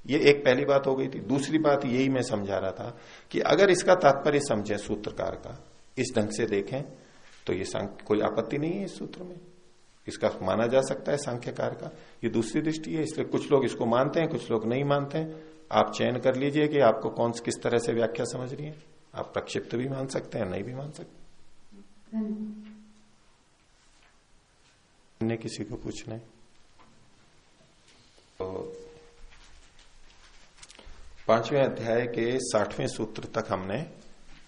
ये एक पहली बात हो गई थी। दूसरी बात यही मैं समझा रहा था कि अगर इसका तात्पर्य समझे सूत्रकार का, इस ढंग से देखें तो ये कोई आपत्ति नहीं है इस सूत्र में, इसका माना जा सकता है सांख्यकार का। ये दूसरी दृष्टि है, इसलिए कुछ लोग इसको मानते हैं, कुछ लोग नहीं मानते हैं। आप चयन कर लीजिए कि आपको कौन किस तरह से व्याख्या समझ रही है। आप प्रक्षिप्त भी मान सकते हैं, नहीं भी मान सकते। अन्य किसी को पूछना है तो 5वें अध्याय के 60वें सूत्र तक हमने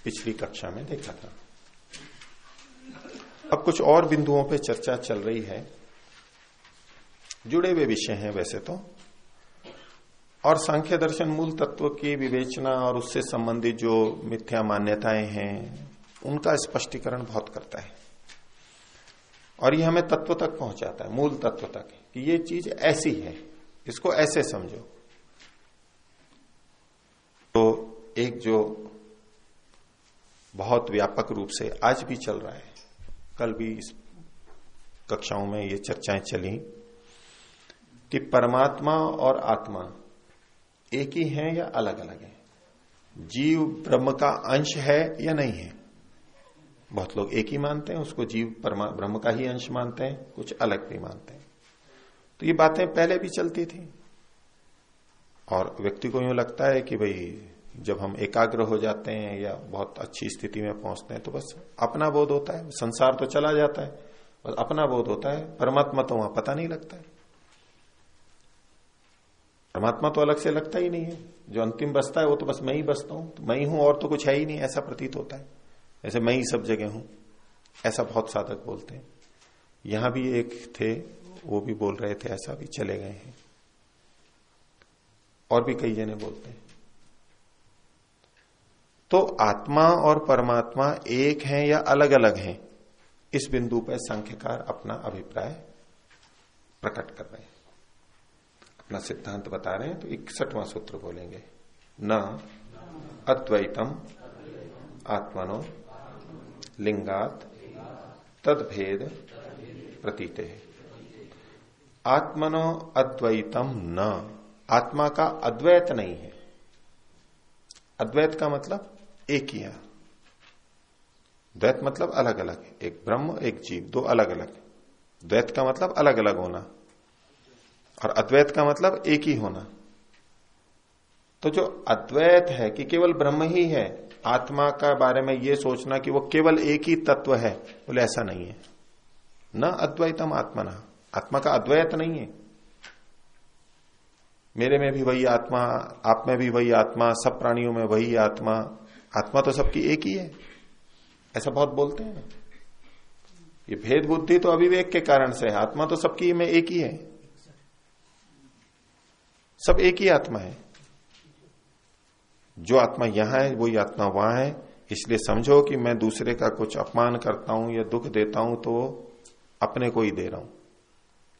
पिछली कक्षा में देखा था। अब कुछ और बिंदुओं पे चर्चा चल रही है, जुड़े हुए विषय हैं वैसे तो, और सांख्य दर्शन मूल तत्व की विवेचना और उससे संबंधित जो मिथ्या मान्यताएं हैं उनका स्पष्टीकरण बहुत करता है, और ये हमें तत्व तक पहुंचाता है, मूल तत्व तक, कि ये चीज ऐसी है, इसको ऐसे समझो। तो एक जो बहुत व्यापक रूप से आज भी चल रहा है, कल भी इस कक्षाओं में ये चर्चाएं चली कि परमात्मा और आत्मा एक ही हैं या अलग अलग हैं, जीव ब्रह्म का अंश है या नहीं है। बहुत लोग एक ही मानते हैं, उसको जीव ब्रह्म का ही अंश मानते हैं, कुछ अलग भी मानते हैं। तो ये बातें पहले भी चलती थी, और व्यक्ति को यूं लगता है कि भाई जब हम एकाग्र हो जाते हैं या बहुत अच्छी स्थिति में पहुंचते हैं तो बस अपना बोध होता है, संसार तो चला जाता है, बस अपना बोध होता है, परमात्मा तो वहां पता नहीं लगता है। परमात्मा तो अलग से लगता ही नहीं है, जो अंतिम बसता है वो तो बस मैं ही बसता हूं, तो मैं ही हूं और तो कुछ है ही नहीं, ऐसा प्रतीत होता है, ऐसे मैं ही सब जगह हूं, ऐसा बहुत साधक बोलते हैं। यहां भी एक थे, वो भी बोल रहे थे, ऐसा भी चले गए हैं, और भी कई जने बोलते हैं। तो आत्मा और परमात्मा एक हैं या अलग अलग हैं, इस बिंदु पर सांख्यकार अपना अभिप्राय प्रकट कर रहे हैं, अपना सिद्धांत बता रहे हैं। तो 61वां सूत्र बोलेंगे, न अद्वैतम आत्मनो लिंगात तद्भेद प्रतीते। आत्मनो अद्वैतम न, आत्मा का अद्वैत नहीं है। अद्वैत का मतलब एक ही है, द्वैत मतलब अलग अलग है, एक ब्रह्म एक जीव, दो अलग अलग। द्वैत का मतलब अलग अलग होना, और अद्वैत का मतलब एक ही होना। तो जो अद्वैत है कि केवल ब्रह्म ही है, आत्मा का बारे में ये सोचना कि वो केवल एक ही तत्व है, बोले ऐसा नहीं है। न अद्वैतम आत्मना, आत्मा का अद्वैत नहीं है। मेरे में भी वही आत्मा, आप में भी वही आत्मा, सब प्राणियों में वही आत्मा, आत्मा तो सबकी एक ही है, ऐसा बहुत बोलते हैं। ये भेद बुद्धि तो अविवेक के कारण से है, आत्मा तो सबकी में एक ही है, सब एक ही आत्मा है। जो आत्मा यहां है वही आत्मा वहां है, इसलिए समझो कि मैं दूसरे का कुछ अपमान करता हूं या दुख देता हूं तो अपने को ही दे रहा हूं।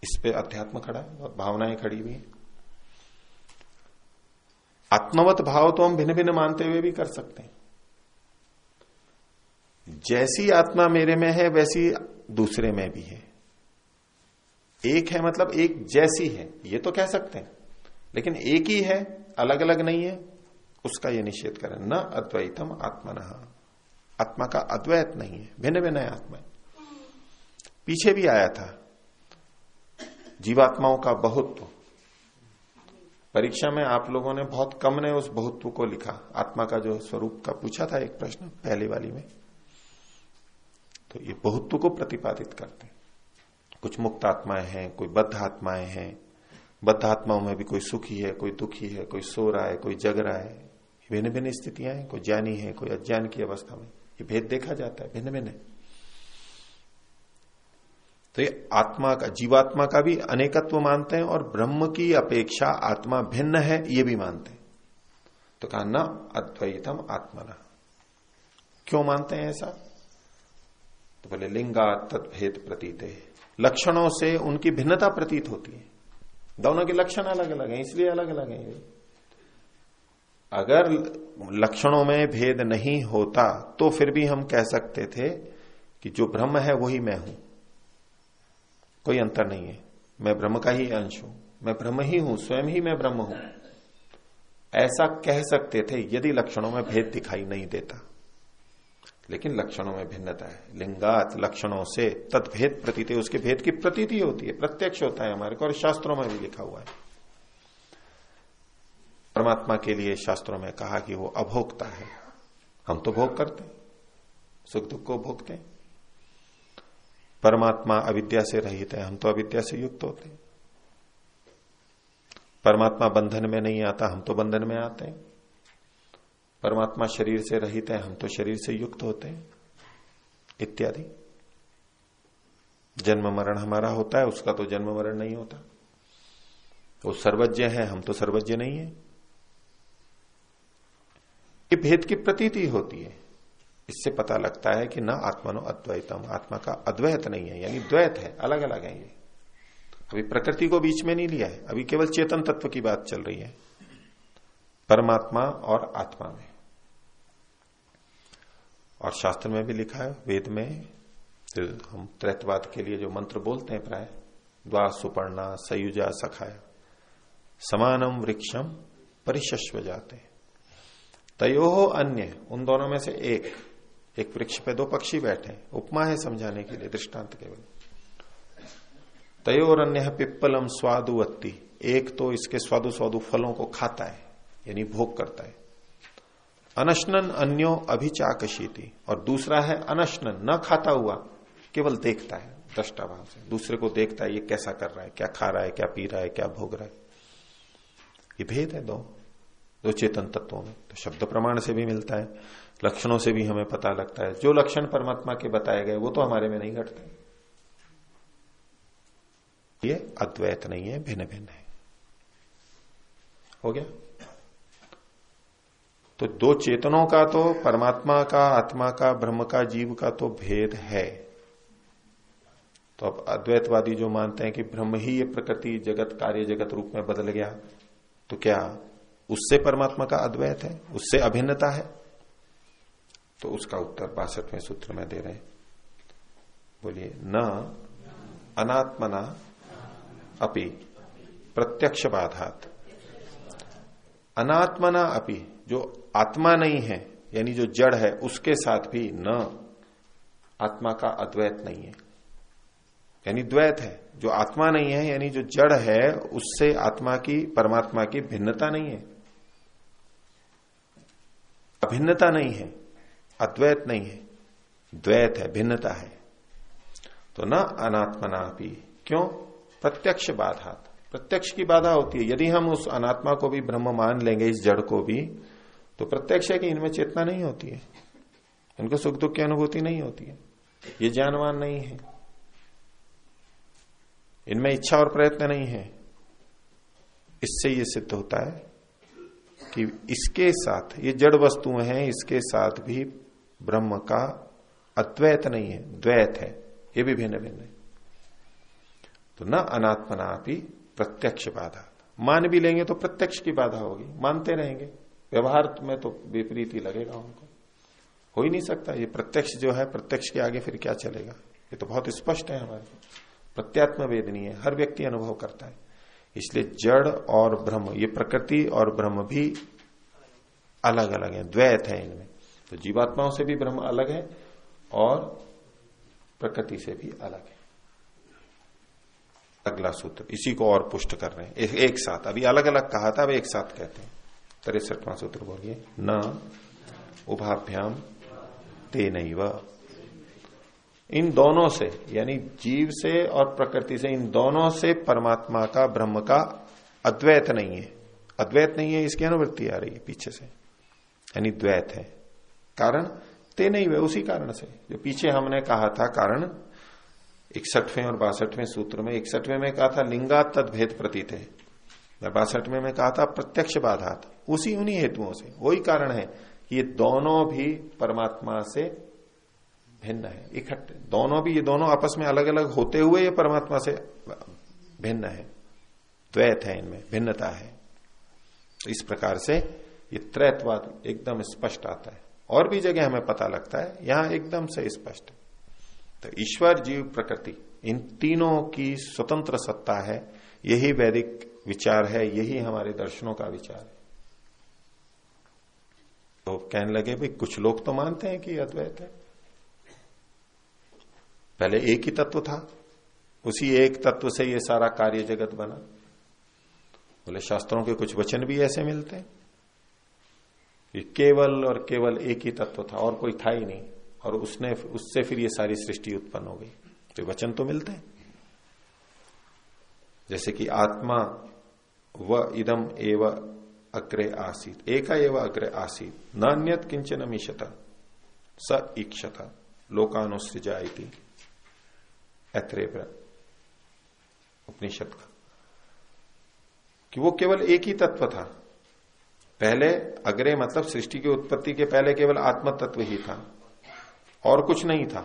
इस पे अध्यात्म खड़ा है और भावनाएं खड़ी हुई है। आत्मवत भाव तो हम भिन्न भिन्न मानते हुए भी कर सकते हैं। जैसी आत्मा मेरे में है वैसी दूसरे में भी है। एक है मतलब एक जैसी है, ये तो कह सकते हैं, लेकिन एक ही है, अलग अलग नहीं है, उसका ये निषेध करें। न अद्वैतम आत्मनः, आत्मा का अद्वैत नहीं है, भिन्न भिन्न है आत्मा। पीछे भी आया था जीवात्माओं का बहुत्व, परीक्षा में आप लोगों ने बहुत कम ने उस बहुत्व को लिखा, आत्मा का जो स्वरूप का पूछा था एक प्रश्न पहली वाली में, तो ये बहुत्व को प्रतिपादित करते हैं। कुछ मुक्त आत्माएं हैं, कोई बद्ध आत्माएं हैं, बद्ध आत्माओं में भी कोई सुखी है, कोई दुखी है, कोई सो रहा है, कोई जग रहा है, भिन्न भिन्न स्थितियां हैं, कोई ज्ञानी है, कोई अज्ञान की अवस्था में, ये भेद देखा जाता है, भिन्न भिन्न है। तो ये आत्मा का, जीवात्मा का भी अनेकत्व मानते हैं और ब्रह्म की अपेक्षा आत्मा भिन्न है ये भी मानते हैं। तो कहा न अद्वैतम आत्मना, क्यों मानते हैं ऐसा? तो बोले लिंगा तद्भेद प्रतीते, लक्षणों से उनकी भिन्नता प्रतीत होती है। दोनों के लक्षण अलग अलग हैं, इसलिए अलग अलग हैं। अगर लक्षणों में भेद नहीं होता तो फिर भी हम कह सकते थे कि जो ब्रह्म है वही मैं हूं, कोई अंतर नहीं है, मैं ब्रह्म का ही अंश हूं, मैं ब्रह्म ही हूं, स्वयं ही मैं ब्रह्म हूं। ऐसा कह सकते थे यदि लक्षणों में भेद दिखाई नहीं देता, लेकिन लक्षणों में भिन्नता है। लिंगात लक्षणों से तत्भेद प्रतीति, उसके भेद की प्रतीति होती है, प्रत्यक्ष होता है हमारे को, और शास्त्रों में भी लिखा हुआ है। परमात्मा के लिए शास्त्रों में कहा कि वो अभोक्ता है, हम तो भोग करते हैं, सुख दुख को भोगते हैं। परमात्मा अविद्या से रहित है, हम तो अविद्या से युक्त होते हैं। परमात्मा बंधन में नहीं आता, हम तो बंधन में आते हैं। परमात्मा शरीर से रहित है, हम तो शरीर से युक्त होते हैं, इत्यादि। जन्म मरण हमारा होता है, उसका तो जन्म मरण नहीं होता। वो सर्वज्ञ है, हम तो सर्वज्ञ नहीं है। ये भेद की प्रतीति होती है। इससे पता लगता है कि ना आत्मनो अद्वैतम, आत्मा का अद्वैत नहीं है, यानी द्वैत है, अलग अलग है। ये अभी प्रकृति को बीच में नहीं लिया है, अभी केवल चेतन तत्व की बात चल रही है, परमात्मा और आत्मा में। और शास्त्र में भी लिखा है, वेद में हम त्रैतवाद के लिए जो मंत्र बोलते हैं प्राय, द्वा सुपर्णा सयुजा सखाया समानम वृक्षम परिशस्व जाते, तयोहो अन्य, उन दोनों में से एक वृक्ष पे दो पक्षी बैठे, उपमा है समझाने के लिए, दृष्टांत केवल। तयोर अन्य पिप्पलम स्वादुवत्ती, एक तो इसके स्वादु स्वादु फलों को खाता है, यानी भोग करता है। अनशनन अन्यो अभिचाकशीति, और दूसरा है अनशनन, न खाता हुआ, केवल देखता है, दृष्टा भाव से दूसरे को देखता है, ये कैसा कर रहा है, क्या खा रहा है, क्या पी रहा है, क्या भोग रहा है। ये भेद है दो चेतन तत्वों में। तो शब्द प्रमाण से भी मिलता है, लक्षणों से भी हमें पता लगता है। जो लक्षण परमात्मा के बताए गए वो तो हमारे में नहीं घटते। ये अद्वैत नहीं है, भिन्न भिन्न है। हो गया। तो दो चेतनों का तो, परमात्मा का, आत्मा का, ब्रह्म का, जीव का तो भेद है। तो अब अद्वैतवादी जो मानते हैं कि ब्रह्म ही ये प्रकृति जगत कार्य जगत रूप में बदल गया, तो क्या उससे परमात्मा का अद्वैत है, उससे अभिन्नता है? तो उसका उत्तर 62वें सूत्र में दे रहे हैं। बोलिए, न अनात्मना अपि प्रत्यक्ष बाधात, अनात्मना अपि, जो आत्मा नहीं है यानी जो जड़ है, उसके साथ भी न आत्मा का अद्वैत नहीं है, यानी द्वैत है। जो आत्मा नहीं है यानी जो जड़ है, उससे आत्मा की, परमात्मा की भिन्नता नहीं है, अभिन्नता नहीं है, अद्वैत नहीं है, द्वैत है, भिन्नता है। तो न अनात्मना भी, क्यों? प्रत्यक्ष बाधा, प्रत्यक्ष की बाधा होती है। यदि हम उस अनात्मा को भी ब्रह्म मान लेंगे, इस जड़ को भी, तो प्रत्यक्ष है कि इनमें चेतना नहीं होती है, इनको सुख दुख की अनुभूति नहीं होती है, ये ज्ञानवान नहीं है, इनमें इच्छा और प्रयत्न नहीं है। इससे ये सिद्ध होता है कि इसके साथ, ये जड़ वस्तुएं हैं, इसके साथ भी ब्रह्म का अद्वैत नहीं है, द्वैत है, ये भी भिन्न भिन्न है। तो न अनात्मना भी प्रत्यक्ष बाधा, मान भी लेंगे तो प्रत्यक्ष की बाधा होगी, मानते रहेंगे, व्यवहार में तो विपरीत ही लगेगा उनको, हो ही नहीं सकता। ये प्रत्यक्ष जो है, प्रत्यक्ष के आगे फिर क्या चलेगा? ये तो बहुत स्पष्ट है हमारे, प्रत्यात्म वेदनीय है, हर व्यक्ति अनुभव करता है। इसलिए जड़ और ब्रह्म, ये प्रकृति और ब्रह्म भी अलग अलग है, द्वैत है इनमें। तो जीवात्माओं से भी ब्रह्म अलग है और प्रकृति से भी अलग है। अगला सूत्र इसी को और पुष्ट कर रहे हैं, एक साथ, अभी अलग अलग कहा था, अब एक साथ कहते हैं। 63वां सूत्र बोलिए, न उभाभ्याम तेनैव, इन दोनों से, यानी जीव से और प्रकृति से, इन दोनों से परमात्मा का, ब्रह्म का अद्वैत नहीं है। अद्वैत नहीं है, इसकी अनुवृत्ति आ रही है पीछे से, यानी द्वैत है। कारण तेनैव, उसी कारण से जो पीछे हमने कहा था। कारण 61वें और 62वें सूत्र में, 61वें में कहा था लिंगात तद्भेद प्रतीत है, 62वें में कहा था प्रत्यक्ष बाधात, उसी उन्हीं हेतुओं से, वही कारण है कि ये दोनों भी परमात्मा से भिन्न है, इकट्ठे दोनों भी, ये दोनों आपस में अलग अलग होते हुए ये परमात्मा से भिन्न है, द्वैत है, इनमें भिन्नता है। तो इस प्रकार से ये त्रैतवाद एकदम स्पष्ट आता है, और भी जगह हमें पता लगता है, यहां एकदम से स्पष्ट है। तो ईश्वर, जीव, प्रकृति, इन तीनों की स्वतंत्र सत्ता है, यही वैदिक विचार है, यही हमारे दर्शनों का विचार है। तो कहने लगे भाई कुछ लोग तो मानते हैं कि अद्वैत है, पहले एक ही तत्व था, उसी एक तत्व से ये सारा कार्य जगत बना। बोले शास्त्रों के कुछ वचन भी ऐसे मिलते हैं कि केवल और केवल एक ही तत्व था और कोई था ही नहीं, और उससे फिर ये सारी सृष्टि उत्पन्न हो गई। तो वचन तो मिलते हैं, जैसे कि आत्मा व इदम एव अग्रे आसीत, एका एव अग्रे आसीत, न अन्यत किंचन मीशत स ईक्षत लोकानुसृजाइति, ऐत्रेय उपनिषद का, कि वो केवल एक ही तत्व था। पहले अग्रे मतलब सृष्टि की उत्पत्ति के पहले केवल आत्म तत्व ही था और कुछ नहीं था।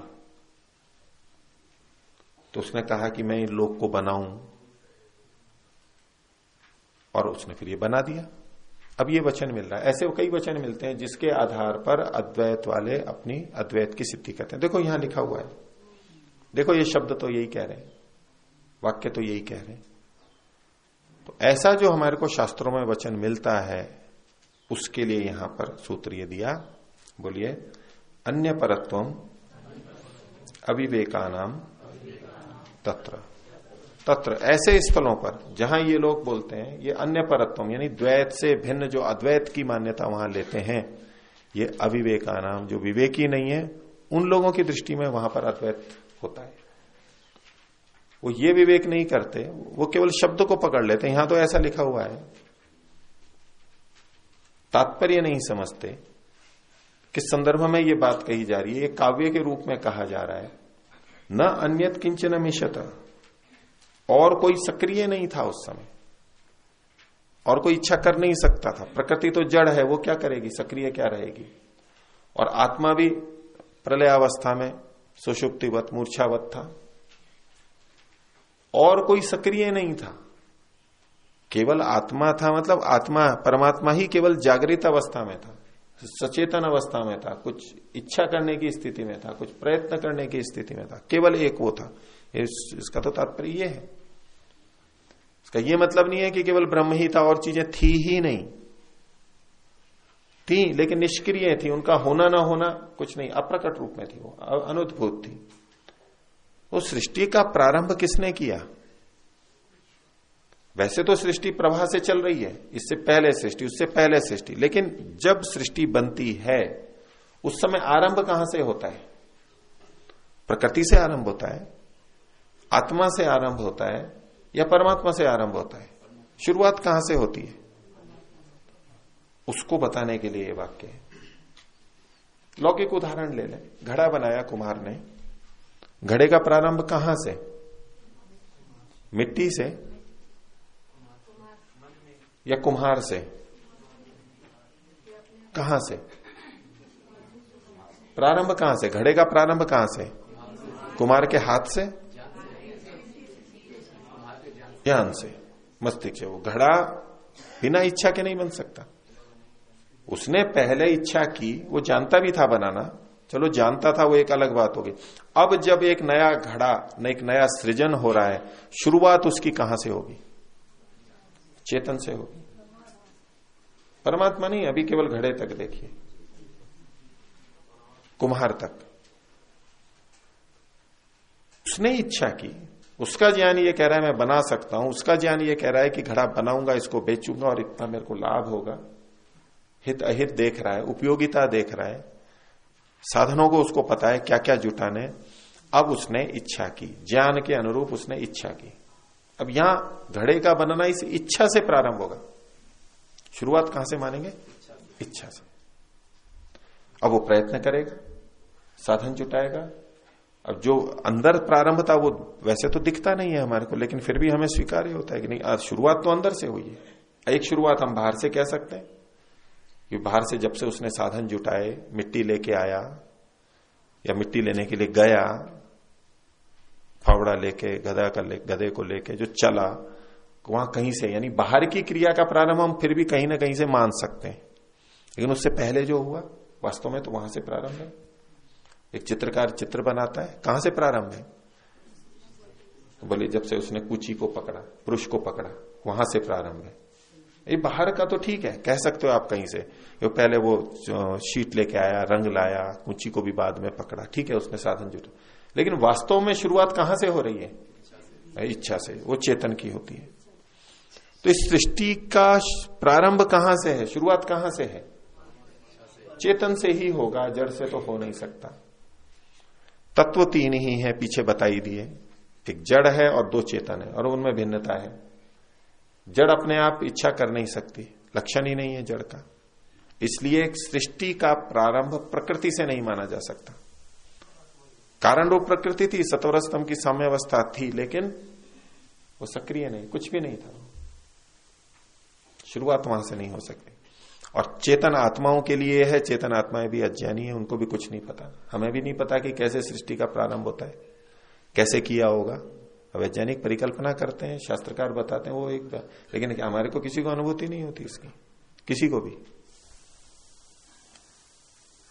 तो उसने कहा कि मैं इन लोक को बनाऊं, और उसने फिर ये बना दिया। अब ये वचन मिल रहा है, ऐसे कई वचन मिलते हैं जिसके आधार पर अद्वैत वाले अपनी अद्वैत की सिद्धि करते हैं। देखो यहां लिखा हुआ है, देखो ये शब्द तो यही कह रहे हैं, वाक्य तो यही कह रहे हैं। तो ऐसा जो हमारे को शास्त्रों में वचन मिलता है, उसके लिए यहां पर सूत्र ये दिया, बोलिए अन्य परत्वम अविवेकानाम तत्र, तत्र ऐसे स्थलों पर जहां ये लोग बोलते हैं ये अन्य परत्वम यानी द्वैत से भिन्न जो अद्वैत की मान्यता वहां लेते हैं, ये अविवेकानाम जो विवेकी नहीं है उन लोगों की दृष्टि में वहां पर अद्वैत होता है। वो ये विवेक नहीं करते, वो केवल शब्द को पकड़ लेते हैं। यहां तो ऐसा लिखा हुआ है, तात्पर्य नहीं समझते किस संदर्भ में ये बात कही जा रही है। ये काव्य के रूप में कहा जा रहा है, न अन्यत किंचन मिशत, और कोई सक्रिय नहीं था उस समय, और कोई इच्छा कर नहीं सकता था। प्रकृति तो जड़ है, वो क्या करेगी, सक्रिय क्या रहेगी। और आत्मा भी प्रलयावस्था में सुषुप्तिवत मूर्छावत था, और कोई सक्रिय नहीं था, केवल आत्मा था। मतलब आत्मा परमात्मा ही केवल जागृत अवस्था में था, सचेतन अवस्था में था, कुछ इच्छा करने की स्थिति में था, कुछ प्रयत्न करने की स्थिति में था, केवल एक वो था। इसका तो तात्पर्य ये है। इसका ये मतलब नहीं है कि केवल ब्रह्म ही था और चीजें थी ही नहीं, थी लेकिन निष्क्रिय थी, उनका होना ना होना कुछ नहीं, अप्रकट रूप में थी, वो अनुभूत थी। वो सृष्टि का प्रारंभ किसने किया? वैसे तो सृष्टि प्रवाह से चल रही है, इससे पहले सृष्टि, उससे पहले सृष्टि, लेकिन जब सृष्टि बनती है उस समय आरंभ कहां से होता है? प्रकृति से आरंभ होता है, आत्मा से आरंभ होता है, या परमात्मा से आरंभ होता है? शुरुआत कहां से होती है उसको बताने के लिए ये वाक्य है। लौकिक उदाहरण ले लें, घड़ा बनाया कुम्हार ने, घड़े का प्रारंभ कहां से? मिट्टी से या कुम्हार से? कहां से प्रारंभ? कहां से? घड़े का प्रारंभ कहां से? कुम्हार के हाथ से, ज्ञान से, मस्तिष्क से। वो घड़ा बिना इच्छा के नहीं बन सकता। उसने पहले इच्छा की, वो जानता भी था बनाना, चलो जानता था, वो एक अलग बात होगी। अब जब एक नया घड़ा, एक नया सृजन हो रहा है, शुरुआत उसकी कहां से होगी? चेतन से होगी, परमात्मा नहीं। अभी केवल घड़े तक देखिए, कुम्हार तक उसने इच्छा की, उसका ज्ञान ये कह रहा है मैं बना सकता हूं, उसका ज्ञान ये कह रहा है कि घड़ा बनाऊंगा, इसको बेचूंगा और इतना मेरे को लाभ होगा, हित अहित देख रहा है, उपयोगिता देख रहा है, साधनों को उसको पता है क्या क्या जुटाने। अब उसने इच्छा की, ज्ञान के अनुरूप उसने इच्छा की। अब यहां घड़े का बनना इस इच्छा से प्रारंभ होगा। शुरुआत कहां से मानेंगे? इच्छा से। अब वो प्रयत्न करेगा, साधन जुटाएगा। अब जो अंदर प्रारंभ था वो वैसे तो दिखता नहीं है हमारे को, लेकिन फिर भी हमें स्वीकार्य होता है कि नहीं, शुरुआत तो अंदर से हुई है। एक शुरुआत हम बाहर से कह सकते हैं कि बाहर से जब से उसने साधन जुटाए, मिट्टी लेके आया या मिट्टी लेने के लिए गया, फावड़ा लेके, गधे को लेके जो चला, वहां कहीं से, यानी बाहर की क्रिया का प्रारंभ हम फिर भी कहीं ना कहीं से मान सकते हैं, लेकिन उससे पहले जो हुआ वास्तव में तो वहां से प्रारंभ है। एक चित्रकार चित्र बनाता है, कहां से प्रारंभ है? बोले जब से उसने कूची को पकड़ा, पुरुष को पकड़ा, वहां से प्रारंभ है। ये बाहर का तो ठीक है, कह सकते हो आप कहीं से, वो पहले वो शीट लेके आया, रंग लाया, कुंची को भी बाद में पकड़ा, ठीक है, उसने साधन जुटा, लेकिन वास्तव में शुरुआत कहां से हो रही है? इच्छा से। वो चेतन की होती है। तो इस सृष्टि का प्रारंभ कहां से है, शुरुआत कहां से है? चेतन से ही होगा, जड़ से तो हो नहीं सकता। तत्व तीन ही है, पीछे बताई दिए, एक जड़ है और दो चेतन है, और उनमें भिन्नता है। जड़ अपने आप इच्छा कर नहीं सकती, लक्षण ही नहीं है जड़ का, इसलिए सृष्टि का प्रारंभ प्रकृति से नहीं माना जा सकता। कारण रूप प्रकृति थी, सत्वर स्तंभ की साम्य अवस्था थी, लेकिन वो सक्रिय नहीं, कुछ भी नहीं था, शुरुआत वहां से नहीं हो सकती। और चेतन आत्माओं के लिए है, चेतन आत्माएं भी अज्ञानी है, उनको भी कुछ नहीं पता, हमें भी नहीं पता कि कैसे सृष्टि का प्रारंभ होता है, कैसे किया होगा। वैज्ञानिक परिकल्पना करते हैं, शास्त्रकार बताते हैं, वो एक, लेकिन क्या हमारे को किसी को अनुभूति नहीं होती इसकी, किसी को भी।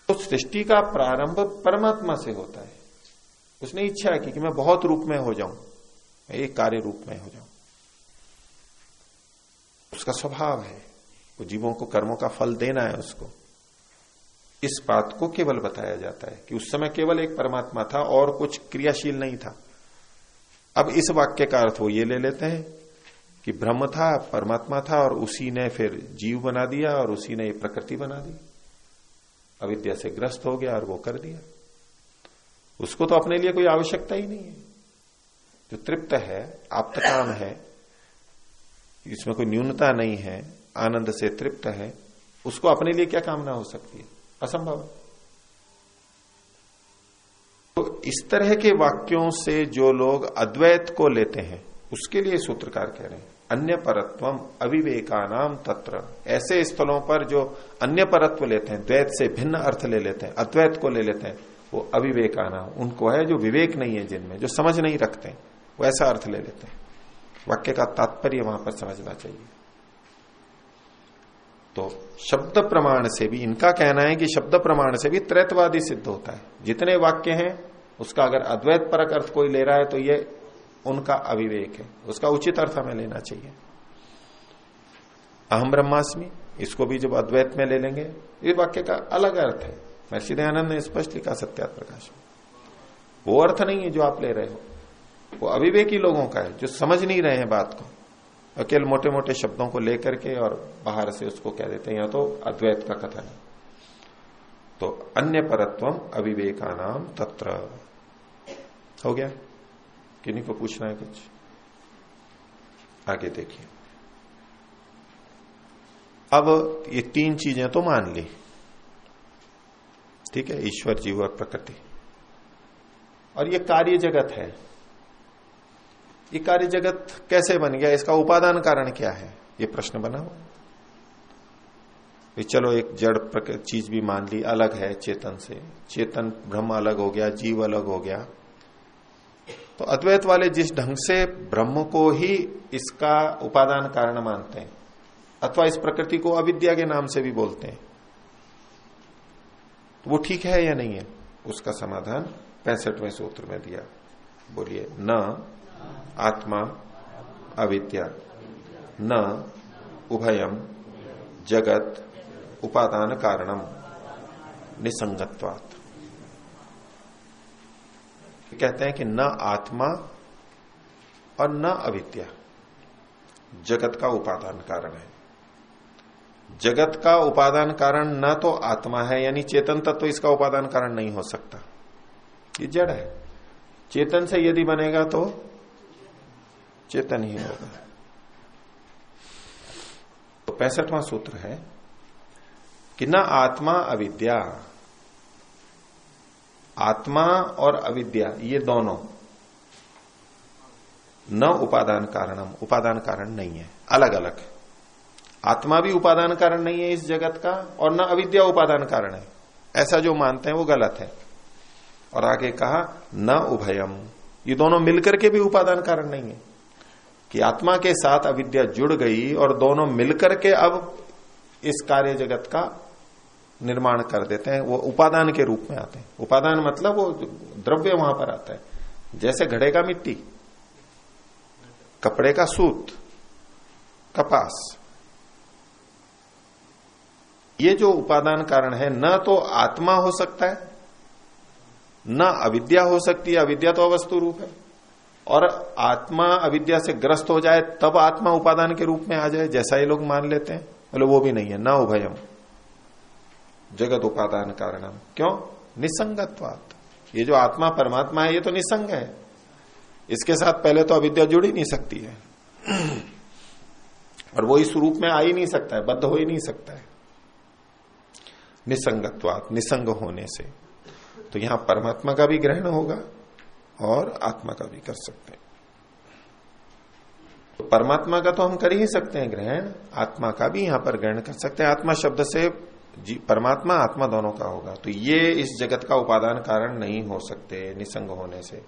तो सृष्टि का प्रारंभ परमात्मा से होता है, उसने इच्छा की कि मैं बहुत रूप में हो जाऊं, एक कार्य रूप में हो जाऊं, उसका स्वभाव है, वो जीवों को कर्मों का फल देना है उसको। इस बात को केवल बताया जाता है कि उस समय केवल एक परमात्मा था और कुछ क्रियाशील नहीं था। अब इस वाक्य का अर्थ वो ये ले लेते हैं कि ब्रह्म था, परमात्मा था, और उसी ने फिर जीव बना दिया और उसी ने प्रकृति बना दी, अविद्या से ग्रस्त हो गया और वो कर दिया। उसको तो अपने लिए कोई आवश्यकता ही नहीं है, जो तृप्त है, आप्तकाम है, इसमें कोई न्यूनता नहीं है, आनंद से तृप्त है, उसको अपने लिए क्या कामना हो सकती है? असंभव। तो इस तरह के वाक्यों से जो लोग अद्वैत को लेते हैं, उसके लिए सूत्रकार कह रहे हैं अन्य परत्वम अविवेकानाम तत्र। ऐसे स्थलों पर जो अन्य परत्व लेते हैं, द्वैत से भिन्न अर्थ ले लेते हैं, अद्वैत को ले लेते हैं, वो अविवेकानाम उनको है जो विवेक नहीं है जिनमें, जो समझ नहीं रखते, वो ऐसा अर्थ ले लेते हैं। वाक्य का तात्पर्य वहां पर समझना चाहिए। तो शब्द प्रमाण से भी, इनका कहना है कि शब्द प्रमाण से भी त्रैतवादी सिद्ध होता है। जितने वाक्य हैं उसका अगर अद्वैत परक अर्थ कोई ले रहा है तो ये उनका अविवेक है, उसका उचित अर्थ हमें लेना चाहिए। अहम ब्रह्मास्मि, इसको भी जब अद्वैत में ले लेंगे, इस वाक्य का अलग अर्थ है। महर्षि दयानंद ने स्पष्ट लिखा सत्यात प्रकाश, वो अर्थ नहीं है जो आप ले रहे हो, वो अविवेकी लोगों का है, जो समझ नहीं रहे हैं बात को, अकेले मोटे मोटे शब्दों को लेकर के और बाहर से उसको कह देते हैं या तो अद्वैत का कथन है। तो अन्य परत्वम अविवेकानाम तत्र हो गया। किन्हीं को पूछना है कुछ? आगे देखिए। अब ये तीन चीजें तो मान ली, ठीक है, ईश्वर, जीव और प्रकृति, और ये कार्य जगत है। ये कार्य जगत कैसे बन गया, इसका उपादान कारण क्या है, ये प्रश्न बना हुआ। चलो एक जड़ चीज भी मान ली, अलग है चेतन से, चेतन ब्रह्म अलग हो गया, जीव अलग हो गया। तो अद्वैत वाले जिस ढंग से ब्रह्म को ही इसका उपादान कारण मानते हैं, अथवा इस प्रकृति को अविद्या के नाम से भी बोलते हैं, तो वो ठीक है या नहीं है, उसका समाधान 65वें सूत्र में दिया। बोलिए। न आत्मा अविद्या न उभयम जगत उपादान कारणम निसंगत्वात्। कहते हैं कि न आत्मा और न अविद्या जगत का उपादान कारण है। जगत का उपादान कारण न तो आत्मा है, यानी चेतन तत्व इसका उपादान कारण नहीं हो सकता, ये जड़ है। चेतन से यदि बनेगा तो चेतन ही होगा। तो 65वां सूत्र है कि न आत्मा अविद्या, आत्मा और अविद्या ये दोनों न उपादान कारणम, उपादान कारण नहीं है, अलग अलग। आत्मा भी उपादान कारण नहीं है इस जगत का, और न अविद्या उपादान कारण है, ऐसा जो मानते हैं वो गलत है। और आगे कहा न उभयम, ये दोनों मिलकर के भी उपादान कारण नहीं है, कि आत्मा के साथ अविद्या जुड़ गई और दोनों मिलकर के अब इस कार्य जगत का निर्माण कर देते हैं, वो उपादान के रूप में आते हैं। उपादान मतलब वो द्रव्य वहां पर आता है, जैसे घड़े का मिट्टी, कपड़े का सूत, कपास, ये जो उपादान कारण है, न तो आत्मा हो सकता है, न अविद्या हो सकती है, अविद्या तो अवस्तु रूप है, और आत्मा अविद्या से ग्रस्त हो जाए तब आत्मा उपादान के रूप में आ जाए, जैसा ये लोग मान लेते हैं, बोले वो भी नहीं है। न उभयम जगत उपादान कारणम। क्यों? निसंगत्वात्। ये जो आत्मा परमात्मा है ये तो निसंग है, इसके साथ पहले तो अविद्या जुड़ ही नहीं सकती है, और वो इस रूप में आ ही नहीं सकता है, बद्ध हो ही नहीं सकता है। निसंगत्वात्, निसंग होने से। तो यहां परमात्मा का भी ग्रहण होगा और आत्मा का भी कर सकते हैं। तो परमात्मा का तो हम कर ही सकते हैं ग्रहण, आत्मा का भी यहां पर ग्रहण कर सकते हैं। आत्मा शब्द से परमात्मा आत्मा दोनों का होगा। तो ये इस जगत का उपादान कारण नहीं हो सकते निसंग होने से।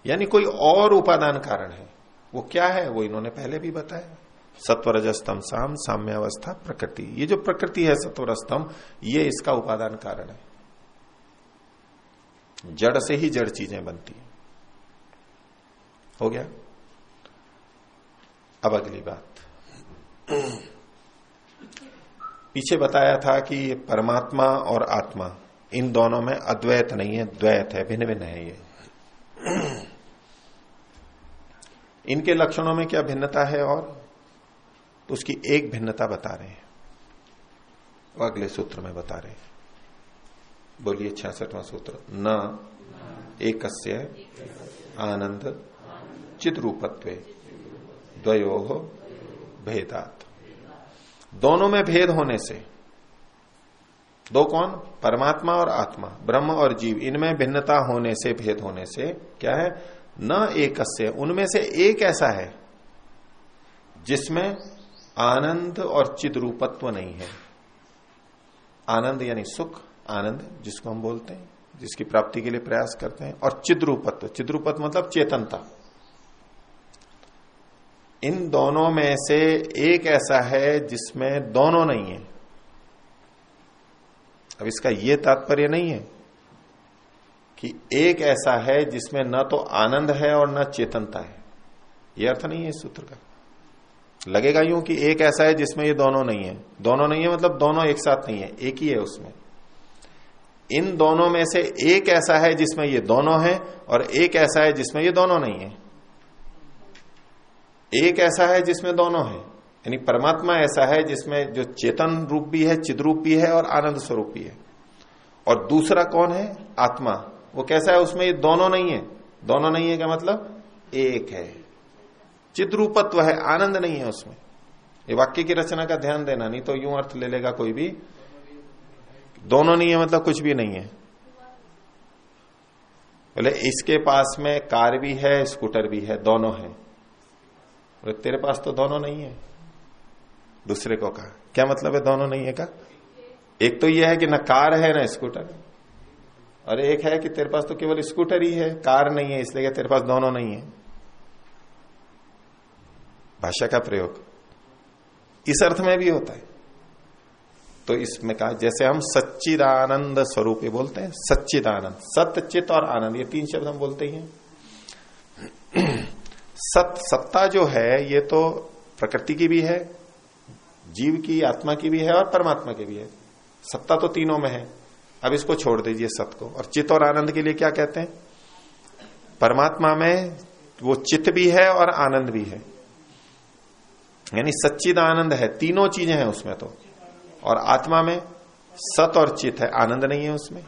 यानी कोई और उपादान कारण है। वो क्या है? वो इन्होंने पहले भी बताया। सत्वरजस्तम साम साम्यावस्था प्रकृति। ये जो प्रकृति है सत्वरस्तम, ये इसका उपादान कारण है। जड़ से ही जड़ चीजें बनती हैं। हो गया? अब अगली बात, पीछे बताया था कि परमात्मा और आत्मा इन दोनों में अद्वैत नहीं है, द्वैत है, भिन्न भिन्न है। ये इनके लक्षणों में क्या भिन्नता है? और तो उसकी एक भिन्नता बता रहे हैं, वो अगले सूत्र में बता रहे हैं। बोलिए 66वां सूत्र। न एकस्य आनंद चिद्रूपत्वे द्वयोः भेदात्। दोनों में भेद होने से, दो कौन? परमात्मा और आत्मा, ब्रह्म और जीव, इनमें भिन्नता होने से, भेद होने से क्या है? न एकस्य, उनमें से एक ऐसा है जिसमें आनंद और चिद्रूपत्व नहीं है। आनंद यानी सुख, आनंद जिसको हम बोलते हैं, जिसकी प्राप्ति के लिए प्रयास करते हैं, और चिद्रूपत्व, चिद्रूपत्व मतलब चेतनता। इन दोनों में से एक ऐसा है जिसमें दोनों नहीं है। अब इसका यह तात्पर्य नहीं है कि एक ऐसा है जिसमें न तो आनंद है और न चेतनता है, यह अर्थ नहीं है इस सूत्र का। लगेगा यूं कि एक ऐसा है जिसमें ये दोनों नहीं है। दोनों नहीं है मतलब दोनों एक साथ नहीं है, एक ही है उसमें। इन दोनों में से एक ऐसा है जिसमें ये दोनों है, और एक ऐसा है जिसमें ये दोनों नहीं है। एक ऐसा है जिसमें दोनों है, यानी परमात्मा ऐसा है जिसमें जो चेतन रूप भी है, चिद्रूप भी है और आनंद स्वरूप भी है। और दूसरा कौन है? आत्मा। वो कैसा है? उसमें ये दोनों नहीं है। दोनों नहीं है क्या मतलब? एक है, चिद्रूपत्व है, आनंद नहीं है उसमें। ये वाक्य की रचना का ध्यान देना, नहीं तो यूं अर्थ ले लेगा कोई भी, दोनों नहीं है मतलब कुछ भी नहीं है। बोले इसके पास में कार भी है, स्कूटर भी है, दोनों है। बोले तेरे पास तो दोनों नहीं है। दूसरे को कहा, क्या मतलब है दोनों नहीं है का? एक तो यह है कि ना कार है ना स्कूटर है, और एक है कि तेरे पास तो केवल स्कूटर ही है, कार नहीं है, इसलिए तेरे पास दोनों नहीं है। भाषा का प्रयोग इस अर्थ में भी होता है। तो इसमें कहा जैसे हम सच्चिदानंद स्वरूप बोलते हैं, सच्चिदानंद, सत्य, चित और आनंद, ये तीन शब्द हम बोलते ही हैं। सत्ता जो है ये तो प्रकृति की भी है, जीव की, आत्मा की भी है और परमात्मा की भी है। सत्ता तो तीनों में है। अब इसको छोड़ दीजिए सत को। और चित और आनंद के लिए क्या कहते हैं? परमात्मा में वो चित भी है और आनंद भी है, यानी सच्चिद आनंद है, तीनों चीजें हैं उसमें तो। और आत्मा में सत और चित है, आनंद नहीं है उसमें।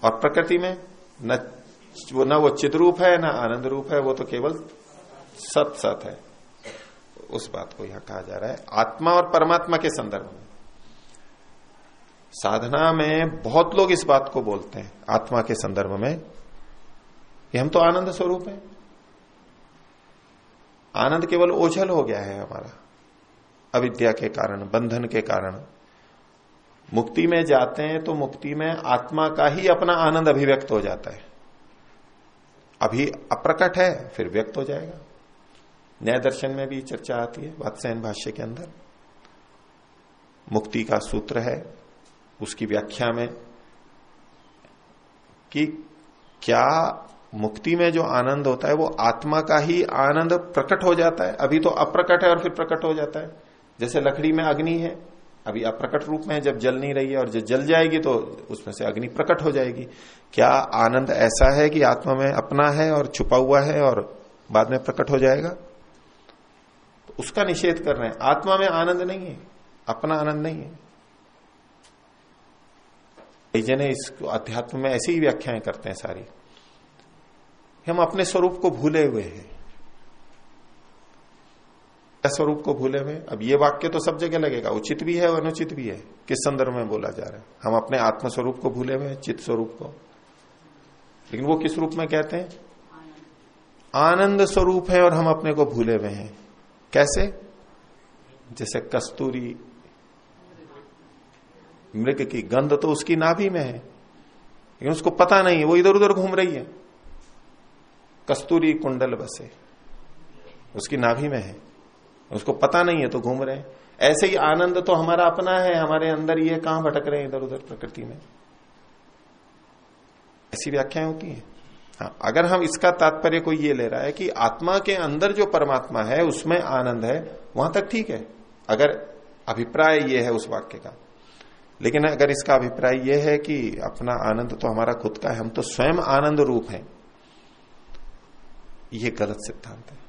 और प्रकृति में न वो चित रूप है न आनंद रूप है, वो तो केवल सत है। उस बात को यहां कहा जा रहा है आत्मा और परमात्मा के संदर्भ में। साधना में बहुत लोग इस बात को बोलते हैं आत्मा के संदर्भ में कि हम तो आनंद स्वरूप हैं। आनंद केवल ओझल हो गया है हमारा, अविद्या के कारण, बंधन के कारण। मुक्ति में जाते हैं तो मुक्ति में आत्मा का ही अपना आनंद अभिव्यक्त हो जाता है। अभी अप्रकट है, फिर व्यक्त हो जाएगा। न्याय दर्शन में भी चर्चा आती है, वात्स्यायन भाष्य के अंदर मुक्ति का सूत्र है, उसकी व्याख्या में कि क्या मुक्ति में जो आनंद होता है वो आत्मा का ही आनंद प्रकट हो जाता है। अभी तो अप्रकट है और फिर प्रकट हो जाता है। जैसे लकड़ी में अग्नि है, अभी अप्रकट रूप में है, जब जल नहीं रही है और जब जल जाएगी तो उसमें से अग्नि प्रकट हो जाएगी। क्या आनंद ऐसा है कि आत्मा में अपना है और छुपा हुआ है और बाद में प्रकट हो जाएगा? तो उसका निषेध कर रहे हैं। आत्मा में आनंद नहीं है, अपना आनंद नहीं है। जने इस अध्यात्म में ऐसी ही व्याख्याएं करते हैं सारी, हम अपने स्वरूप को भूले हुए हैं। स्वरूप को भूले हुए। अब ये वाक्य तो सब जगह लगेगा, उचित भी है और अनुचित भी है। किस संदर्भ में बोला जा रहा है? हम अपने आत्म स्वरूप को भूले हुए हैं, चित्त स्वरूप को। लेकिन वो किस रूप में कहते हैं? आनंद स्वरूप है और हम अपने को भूले हुए हैं। कैसे? जैसे कस्तूरी मृग की गंध तो उसकी नाभि में है, लेकिन उसको पता नहीं है, वो इधर उधर घूम रही है। कस्तूरी कुंडल बसे, उसकी नाभि में है, उसको पता नहीं है तो घूम रहे हैं। ऐसे ही आनंद तो हमारा अपना है, हमारे अंदर ये कहां भटक रहे हैं इधर उधर प्रकृति में। ऐसी व्याख्याएं होती हैं। हाँ, अगर हम इसका तात्पर्य कोई ये ले रहा है कि आत्मा के अंदर जो परमात्मा है उसमें आनंद है, वहां तक ठीक है, अगर अभिप्राय ये है उस वाक्य का। लेकिन अगर इसका अभिप्राय यह है कि अपना आनंद तो हमारा खुद का है, हम तो स्वयं आनंद रूप हैं, ये गलत सिद्धांत है।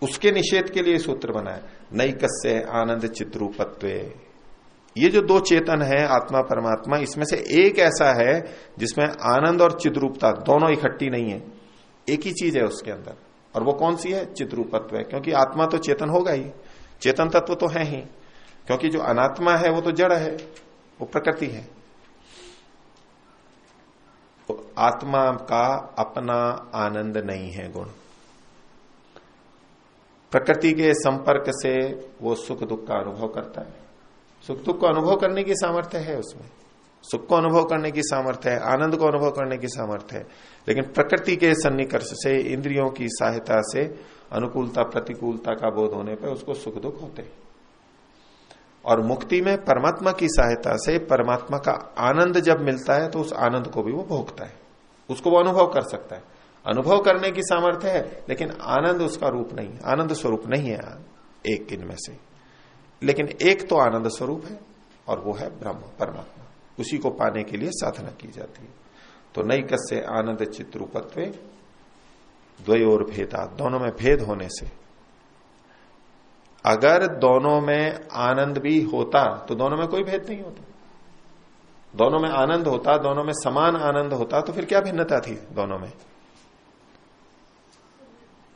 उसके निषेध के लिए सूत्र बनाया, नैकस्य आनंद चिद्रूपत्वे। ये जो दो चेतन है आत्मा परमात्मा, इसमें से एक ऐसा है जिसमें आनंद और चिद्रूपता दोनों इकट्ठी नहीं है, एक ही चीज है उसके अंदर। और वो कौन सी है? चिद्रूपत्व है। क्योंकि आत्मा तो चेतन होगा ही, चेतन तत्व तो है ही। क्योंकि जो अनात्मा है वो तो जड़ है, वो प्रकृति है। तो आत्मा का अपना आनंद नहीं है गुण। प्रकृति के संपर्क से वो सुख दुख का अनुभव करता है। सुख दुख को अनुभव करने की सामर्थ्य है उसमें, सुख को अनुभव करने की सामर्थ्य है, आनंद को अनुभव करने की सामर्थ्य है। लेकिन प्रकृति के सन्निकर्ष से, इंद्रियों की सहायता से अनुकूलता प्रतिकूलता का बोध होने पर उसको सुख दुख होते हैं। और मुक्ति में परमात्मा की सहायता से परमात्मा का आनंद जब मिलता है तो उस आनंद को भी वो भोगता है, उसको वो अनुभव कर सकता है। अनुभव करने की सामर्थ्य है, लेकिन आनंद उसका रूप नहीं, आनंद स्वरूप नहीं है एक इनमें से। लेकिन एक तो आनंद स्वरूप है और वो है ब्रह्म परमात्मा, उसी को पाने के लिए साधना की जाती है। तो नैकस्य आनंद चित्रूपत्वे द्वयोर भेदा, दोनों में भेद होने से। अगर दोनों में आनंद भी होता तो दोनों में कोई भेद नहीं होता। दोनों में आनंद होता, दोनों में समान आनंद होता, तो फिर क्या भिन्नता थी दोनों में?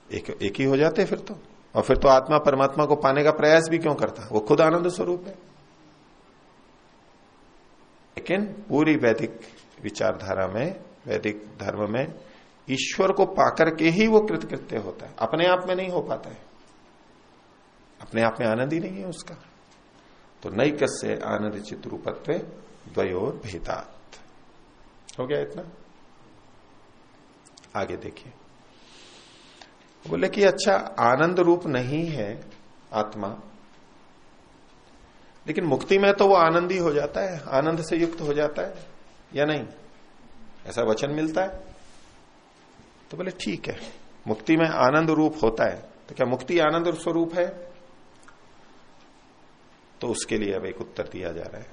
एक ही हो जाते फिर तो। और फिर तो आत्मा परमात्मा को पाने का प्रयास भी क्यों करता? वो खुद आनंद स्वरूप है। लेकिन पूरी वैदिक विचारधारा में, वैदिक धर्म में ईश्वर को पाकर के ही वो कृतकृत्य होता है, अपने आप में नहीं हो पाता है। अपने आप में आनंद ही नहीं है उसका। तो नैकस्य आनंद चित्रूपत्वे द्वयोर भेदात्। हो गया इतना? आगे देखिए, बोले कि अच्छा आनंद रूप नहीं है आत्मा, लेकिन मुक्ति में तो वो आनंद ही हो जाता है, आनंद से युक्त हो जाता है या नहीं? ऐसा वचन मिलता है। तो बोले ठीक है, मुक्ति में आनंद रूप होता है, तो क्या मुक्ति आनंद स्वरूप है? तो उसके लिए अब एक उत्तर दिया जा रहा है।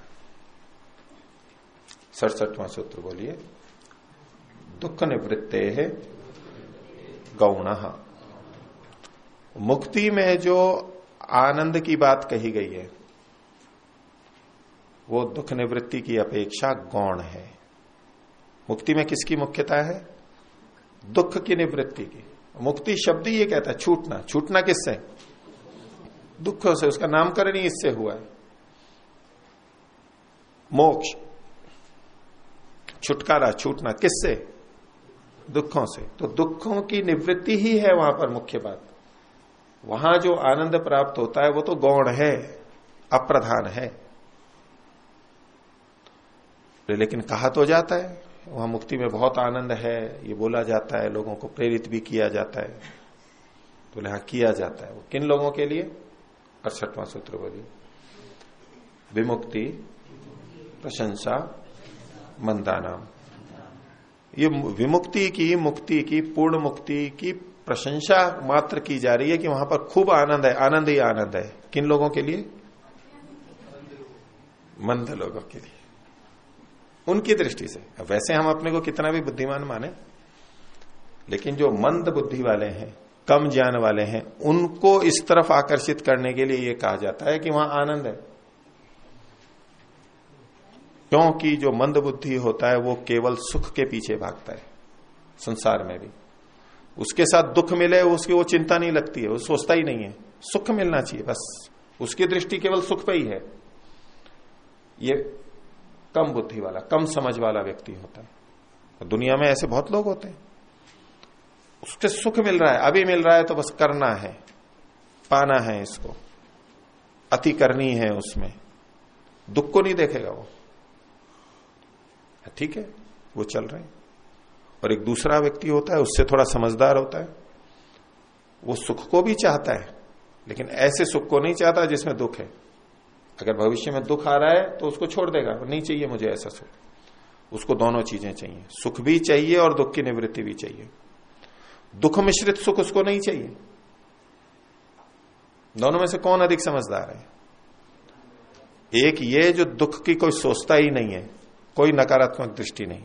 67वां सूत्र बोलिए, दुख निवृत्ते है गौणः। मुक्ति में जो आनंद की बात कही गई है वो दुख निवृत्ति की अपेक्षा गौण है। मुक्ति में किसकी मुख्यता है? दुख की निवृत्ति की। मुक्ति शब्द ही ये कहता है छूटना। छूटना किससे? दुखों से। उसका नामकरण ही इससे हुआ है, मोक्ष, छुटकारा, छूटना। किससे? दुखों से। तो दुखों की निवृत्ति ही है वहां पर मुख्य बात। वहां जो आनंद प्राप्त होता है वो तो गौण है, अप्रधान है। लेकिन कहा तो जाता है वहां मुक्ति में बहुत आनंद है, ये बोला जाता है, लोगों को प्रेरित भी किया जाता है। तो यहां किया जाता है, वो किन लोगों के लिए? 68वां सूत्र बोलिए, विमुक्ति प्रशंसा मंदानाम। ये विमुक्ति की, मुक्ति की, पूर्ण मुक्ति की प्रशंसा मात्र की जा रही है कि वहां पर खूब आनंद है, आनंद ही आनंद है। किन लोगों के लिए? मंद लोगों के लिए, उनकी दृष्टि से। वैसे हम अपने को कितना भी बुद्धिमान माने, लेकिन जो मंद बुद्धि वाले हैं, कम ज्ञान वाले हैं, उनको इस तरफ आकर्षित करने के लिए यह कहा जाता है कि वहां आनंद है। क्योंकि जो मंद बुद्धि होता है वो केवल सुख के पीछे भागता है, संसार में भी। उसके साथ दुख मिले उसकी वो चिंता नहीं लगती है, वो सोचता ही नहीं है, सुख मिलना चाहिए बस, उसकी दृष्टि केवल सुख पे ही है। ये कम बुद्धि वाला, कम समझ वाला व्यक्ति होता है। दुनिया में ऐसे बहुत लोग होते हैं, उसके सुख मिल रहा है, अभी मिल रहा है तो बस करना है, पाना है, इसको अति करनी है, उसमें दुख को नहीं देखेगा वो। ठीक है, वो चल रहे हैं। और एक दूसरा व्यक्ति होता है, उससे थोड़ा समझदार होता है, वो सुख को भी चाहता है, लेकिन ऐसे सुख को नहीं चाहता जिसमें दुख है। अगर भविष्य में दुख आ रहा है तो उसको छोड़ देगा, नहीं चाहिए मुझे ऐसा सुख। उसको दोनों चीजें चाहिए, सुख भी चाहिए और दुख की निवृत्ति भी चाहिए। दुख मिश्रित सुख उसको नहीं चाहिए। दोनों में से कौन अधिक समझदार है? एक ये जो दुख की कोई सोचता ही नहीं है, कोई नकारात्मक दृष्टि नहीं,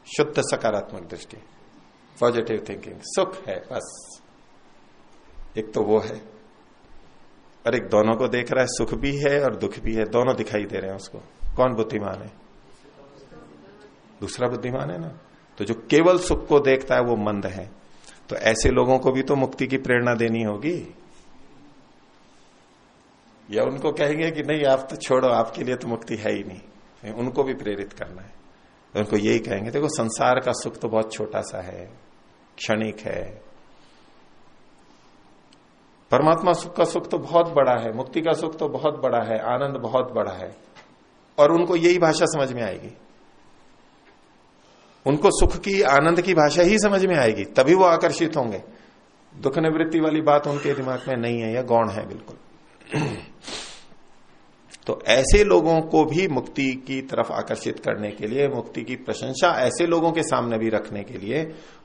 शुद्ध सकारात्मक दृष्टि, पॉजिटिव थिंकिंग, सुख है बस। एक तो वो है, और एक दोनों को देख रहा है, सुख भी है और दुख भी है, दोनों दिखाई दे रहे हैं उसको। कौन बुद्धिमान है? दूसरा बुद्धिमान है ना। तो जो केवल सुख को देखता है वो मंद है। तो ऐसे लोगों को भी तो मुक्ति की प्रेरणा देनी होगी, या उनको कहेंगे कि नहीं आप तो छोड़ो, आपके लिए तो मुक्ति है ही नहीं। उनको भी प्रेरित करना है। तो उनको यही कहेंगे, देखो संसार का सुख तो बहुत छोटा सा है, क्षणिक है, परमात्मा सुख का सुख तो बहुत बड़ा है, मुक्ति का सुख तो बहुत बड़ा है, आनंद बहुत बड़ा है। और उनको यही भाषा समझ में आएगी, उनको सुख की, आनंद की भाषा ही समझ में आएगी, तभी वो आकर्षित होंगे। दुख निवृत्ति वाली बात उनके दिमाग में नहीं है या गौण है बिल्कुल। तो ऐसे लोगों को भी मुक्ति की तरफ आकर्षित करने के लिए, मुक्ति की प्रशंसा ऐसे लोगों के सामने भी रखने के लिए,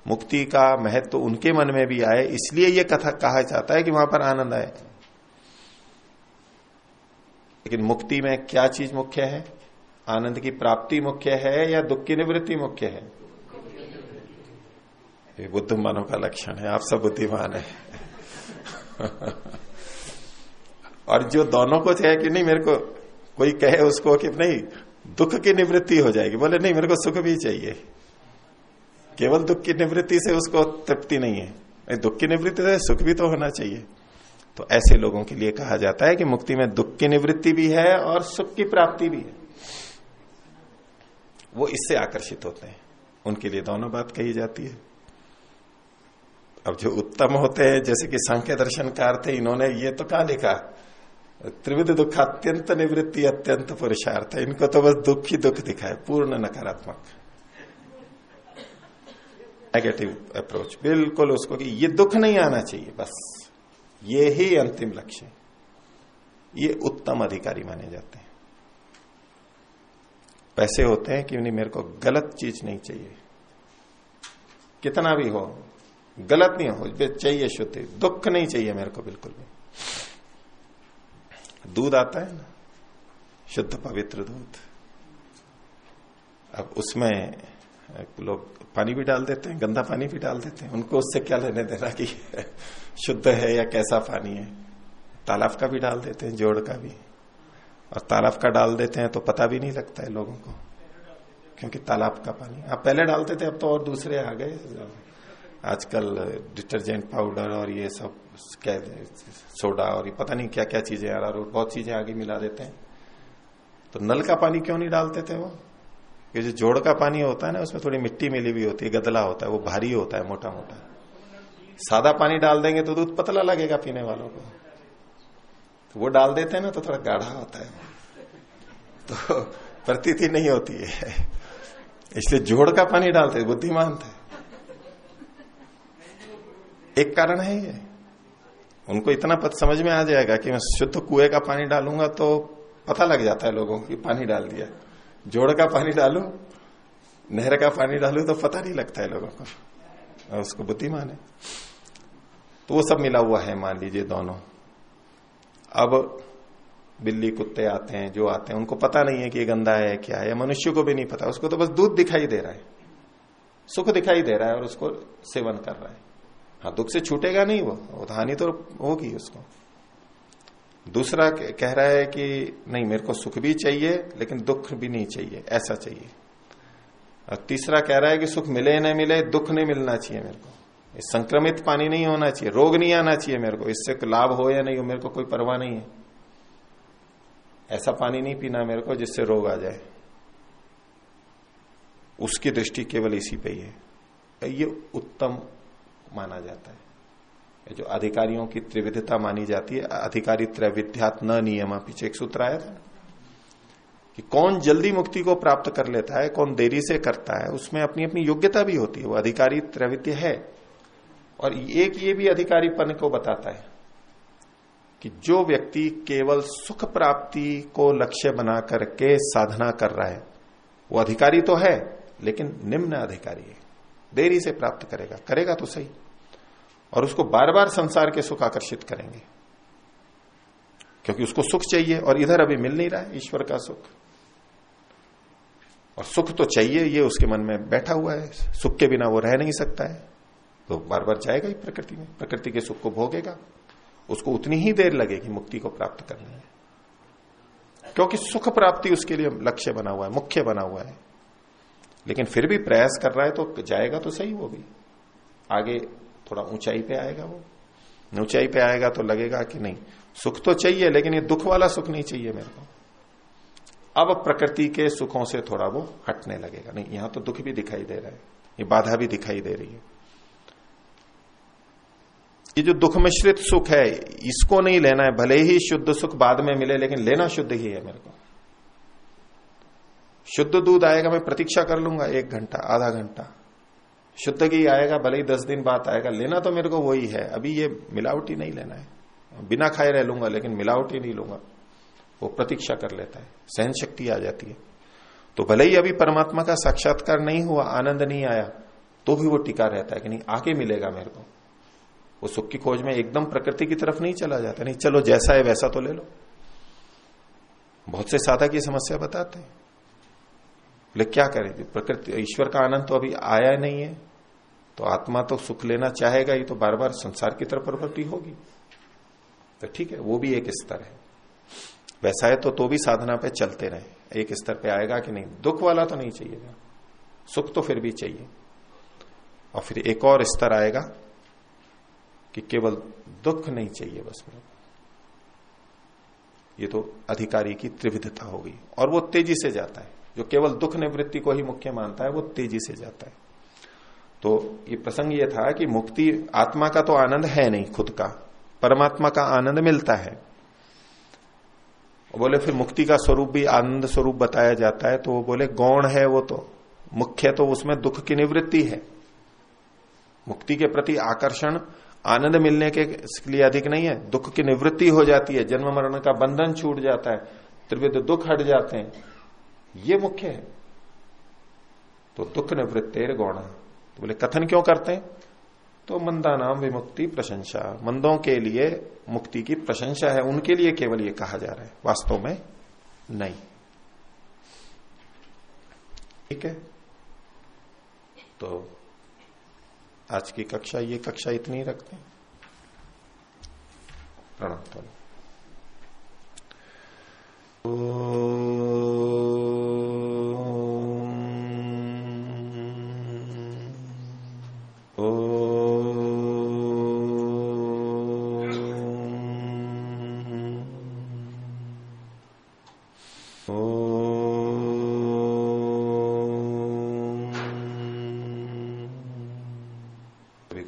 मुक्ति का महत्व तो उनके मन में भी आए, इसलिए यह कथा कहा जाता है कि वहां पर आनंद आए। लेकिन मुक्ति में क्या चीज मुख्य है? आनंद की प्राप्ति मुख्य है या दुख की निवृत्ति मुख्य है? ये बुद्धिमानों का लक्षण है, आप सब बुद्धिमान है। और जो दोनों को है कि नहीं, मेरे को कोई कहे उसको कि नहीं दुख की निवृत्ति हो जाएगी, बोले नहीं मेरे को सुख भी चाहिए, केवल दुख की निवृत्ति से उसको तृप्ति नहीं है, दुख की निवृत्ति से सुख भी तो होना चाहिए। तो ऐसे लोगों के लिए कहा जाता है कि मुक्ति में दुख की निवृत्ति भी है और सुख की प्राप्ति भी है, वो इससे आकर्षित होते हैं, उनके लिए दोनों बात कही जाती है। अब जो उत्तम होते हैं, जैसे कि सांख्य दर्शनकार थे, इन्होंने ये तो कहा लिखा, त्रिविध दुख अत्यंत निवृत्ति अत्यंत पुरुषार्थ। इनको तो बस दुख ही दुख दिखाए, पूर्ण नकारात्मक नेगेटिव अप्रोच, बिल्कुल उसको कि ये दुख नहीं आना चाहिए, बस ये ही अंतिम लक्ष्य। ये उत्तम अधिकारी माने जाते हैं। वैसे होते हैं कि नहीं मेरे को गलत चीज नहीं चाहिए, कितना भी हो गलत नहीं हो चाहिए, शुद्ध दुख नहीं चाहिए मेरे को बिल्कुल भी। दूध आता है ना, शुद्ध पवित्र दूध, अब उसमें लोग पानी भी डाल देते हैं, गंदा पानी भी डाल देते हैं, उनको उससे क्या लेने देना कि शुद्ध है या कैसा पानी है। तालाब का भी डाल देते हैं, जोड़ का भी, और तालाब का डाल देते हैं तो पता भी नहीं लगता है लोगों को, क्योंकि तालाब का पानी आप पहले डालते थे, अब तो और दूसरे आ गए आजकल, डिटर्जेंट पाउडर और ये सब क्या सोडा और ये पता नहीं क्या क्या चीजें, यार बहुत चीजें आगे मिला देते हैं। तो नल का पानी क्यों नहीं डालते थे वो? ये जो जोड़ का पानी होता है ना, उसमें थोड़ी मिट्टी मिली हुई होती है, गदला होता है, वो भारी होता है, मोटा मोटा। सादा पानी डाल देंगे तो दूध पतला लगेगा पीने वालों को, तो वो डाल देते हैं ना तो थोड़ा गाढ़ा होता है, तो प्रतीति नहीं होती है, इसलिए जोड़ का पानी डालते, बुद्धिमान थे। एक कारण है ये, उनको इतना पता समझ में आ जाएगा कि मैं शुद्ध कुएं का पानी डालूंगा तो पता लग जाता है लोगों को पानी डाल दिया, जोड़ का पानी डालूं, नहर का पानी डालूं तो पता नहीं लगता है लोगों को, और उसको बुद्धिमान है। तो वो सब मिला हुआ है, मान लीजिए दोनों। अब बिल्ली कुत्ते आते हैं, जो आते हैं उनको पता नहीं है कि ये गंदा है क्या है, या मनुष्य को भी नहीं पता, उसको तो बस दूध दिखाई दे रहा है, सुख दिखाई दे रहा है और उसको सेवन कर रहा है। हाँ, दुख से छूटेगा नहीं, वो हानि तो होगी उसको। दूसरा कह रहा है कि नहीं, मेरे को सुख भी चाहिए लेकिन दुख भी नहीं चाहिए, ऐसा चाहिए। और तीसरा कह रहा है कि सुख मिले न मिले, दुख नहीं मिलना चाहिए मेरे को, संक्रमित पानी नहीं होना चाहिए, रोग नहीं आना चाहिए मेरे को, इससे लाभ हो या नहीं हो मेरे को कोई परवाह नहीं है, ऐसा पानी नहीं पीना मेरे को जिससे रोग आ जाए। उसकी दृष्टि केवल इसी पे ही है। ये उत्तम माना जाता है। जो अधिकारियों की त्रिविधता मानी जाती है, अधिकारी त्रैविध्यात न नियमा, पीछे एक सूत्र आया था कि कौन जल्दी मुक्ति को प्राप्त कर लेता है, कौन देरी से करता है, उसमें अपनी अपनी योग्यता भी होती है। वो अधिकारी त्रैविध्य है। और एक ये भी अधिकारीपन को बताता है कि जो व्यक्ति केवल सुख प्राप्ति को लक्ष्य बना करके साधना कर रहा है, वो अधिकारी तो है लेकिन निम्न अधिकारी है, देरी से प्राप्त करेगा, करेगा तो सही, और उसको बार बार संसार के सुख आकर्षित करेंगे क्योंकि उसको सुख चाहिए और इधर अभी मिल नहीं रहा है ईश्वर का सुख। और सुख तो चाहिए, ये उसके मन में बैठा हुआ है, सुख के बिना वो रह नहीं सकता है, तो बार बार जाएगा ही प्रकृति में, प्रकृति के सुख को भोगेगा। उसको उतनी ही देर लगेगी मुक्ति को प्राप्त करने में, क्योंकि सुख प्राप्ति उसके लिए लक्ष्य बना हुआ है, मुख्य बना हुआ है। लेकिन फिर भी प्रयास कर रहा है तो जाएगा तो सही, वो भी आगे थोड़ा ऊंचाई पे आएगा। वो ऊंचाई पे आएगा तो लगेगा कि नहीं, सुख तो चाहिए लेकिन ये दुख वाला सुख नहीं चाहिए मेरे को। अब प्रकृति के सुखों से थोड़ा वो हटने लगेगा, नहीं यहां तो दुख भी दिखाई दे रहा है, ये बाधा भी दिखाई दे रही है। ये जो दुख मिश्रित सुख है, इसको नहीं लेना है, भले ही शुद्ध सुख बाद में मिले लेकिन लेना शुद्ध ही है मेरे को। शुद्ध दूध आएगा, मैं प्रतीक्षा कर लूंगा 1 घंटा, आधा घंटा, शुद्ध घी आएगा, भले ही 10 दिन बाद आएगा, लेना तो मेरे को वही है। अभी ये मिलावटी नहीं लेना है, बिना खाए रह लूंगा लेकिन मिलावटी नहीं लूंगा। वो प्रतीक्षा कर लेता है, सहन शक्ति आ जाती है। तो भले ही अभी परमात्मा का साक्षात्कार नहीं हुआ, आनंद नहीं आया, तो भी वो टिका रहता है कि नहीं आके मिलेगा मेरे को। वो सुख की खोज में एकदम प्रकृति की तरफ नहीं चला जाता, नहीं चलो जैसा है वैसा तो ले लो। बहुत से साधक ये समस्या बताते हैं, बोले क्या करें, प्रकृति ईश्वर का आनंद तो अभी आया नहीं है, तो आत्मा तो सुख लेना चाहेगा ही, तो बार बार संसार की तरफ प्रवृत्ति होगी। तो ठीक है, वो भी एक स्तर है, वैसा है तो भी साधना पे चलते रहे। एक स्तर पे आएगा कि नहीं, दुख वाला तो नहीं चाहिए, सुख तो फिर भी चाहिए। और फिर एक और स्तर आएगा कि केवल दुख नहीं चाहिए बस मेरे को। ये तो अधिकारी की त्रिविधता होगी, और वो तेजी से जाता है। जो केवल दुख निवृत्ति को ही मुख्य मानता है, वो तेजी से जाता है। तो ये प्रसंग ये था कि मुक्ति, आत्मा का तो आनंद है नहीं खुद का, परमात्मा का आनंद मिलता है। बोले फिर मुक्ति का स्वरूप भी आनंद स्वरूप बताया जाता है, तो वो बोले गौण है वो, तो मुख्य तो उसमें दुख की निवृत्ति है। मुक्ति के प्रति आकर्षण आनंद मिलने के लिए अधिक नहीं है, दुख की निवृत्ति हो जाती है, जन्म मरण का बंधन छूट जाता है, त्रिविध दुख हट जाते हैं, ये मुख्य है। तो दुख निवृत्तेर गौण, तो बोले कथन क्यों करते हैं, तो मंदा नाम विमुक्ति प्रशंसा, मंदों के लिए मुक्ति की प्रशंसा है, उनके लिए केवल ये कहा जा रहा है, वास्तव में नहीं। ठीक है, तो आज की कक्षा, ये कक्षा इतनी रखते हैं। प्रणाम।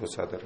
सादर